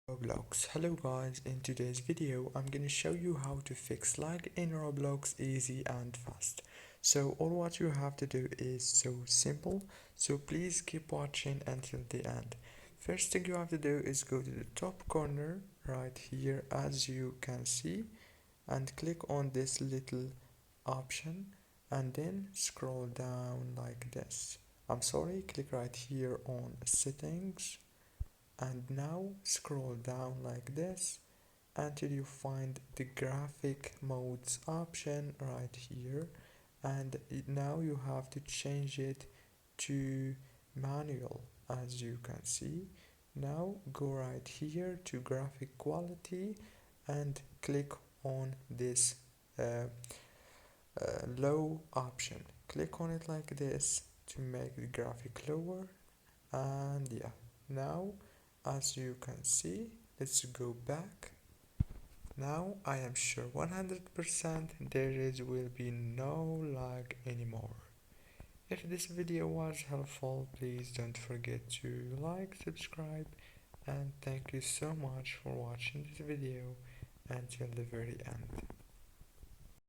Roblox. Hello guys, in today's video I'm gonna show you how to fix lag in Roblox easy and fast. So all what you have to do is so simple, so please keep watching until the end. First thing you have to do is go to the top corner right here as you can see and click on this little option and then scroll down like this. Click right here on settings and now scroll down like this until you find the graphic modes option right here, and now you have to change it to manual. As you can see, now go right here to graphic quality and click on this low option. Click on it like this to make the graphic lower, and yeah, now as you can see, let's go back. Now I am sure 100% will be no lag anymore. If this video was helpful, please don't forget to like, subscribe, and thank you so much for watching this video until the very end.